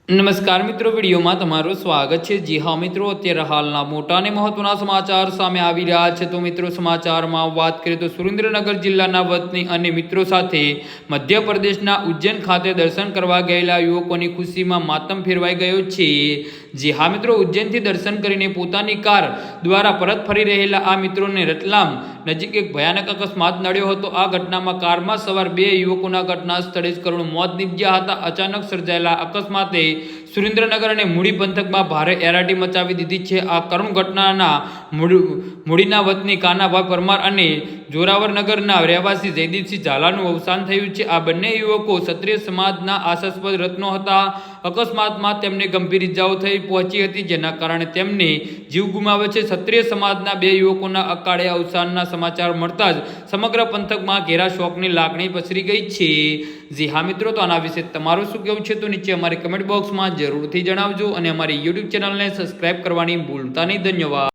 નમસ્કાર મિત્રો, વિડીયોમાં તમારું સ્વાગત છે। જી હા મિત્રો, અત્યારે હાલના મોટા અને મહત્વના સમાચાર સામે આવી રહ્યા છે। તો મિત્રો, સમાચારમાં વાત કરીએ તો સુરેન્દ્રનગર જિલ્લાના વતની અને મિત્રો સાથે મધ્યપ્રદેશના ઉજ્જૈન ખાતે દર્શન કરવા ગયેલા યુવકોની ખુશીમાં માતમ ફેરવાઈ ગયો છે। જી હા મિત્રો, ઉજ્જૈનથી દર્શન કરીને પોતાની કાર દ્વારા પરત ફરી રહેલા આ મિત્રોને રતલામ નજીક એક ભયાનક અકસ્માત નડ્યો હતો। આ ઘટનામાં કારમાં સવાર બે યુવકોના ઘટના સ્થળે જ કરુણ મોત નીપજ્યા હતા। અચાનક સર્જાયેલા અકસ્માતે સુરેન્દ્રનગર અને મૂડી પંથકમાં ભારે એરાટી મચાવી દીધી છે। આ કરુણ ઘટનાના મૂડીના વતની કાનાભાઈ પરમાર અને જોરાવરનગરના રહેવાસી જયદીપસિંહ ઝાલાનું અવસાન થયું છે। આ બંને યુવકો ક્ષત્રિય સમાજના આશાસ્પદ રત્નો હતા। અકસ્માતમાં તેમને ગંભીર ઇજાઓ થઈ પહોંચી હતી, જેના કારણે તેમને જીવ ગુમાવ્યો છે। ક્ષત્રિય સમાજના બે યુવકોના અકાળે અવસાનના સમાચાર મળતા જ સમગ્ર પંથકમાં ઘેરા શોકની લાગણી પસરી ગઈ છે। જી હા મિત્રો, તો આના વિશે તમારું શું કહેવું છે તો નીચે અમારી કમેન્ટ બોક્સમાં જરૂરથી જણાવજો અને અમારી યુટ્યુબ ચેનલને સબસ્ક્રાઇબ કરવાની ભૂલતા નહીં। ધન્યવાદ।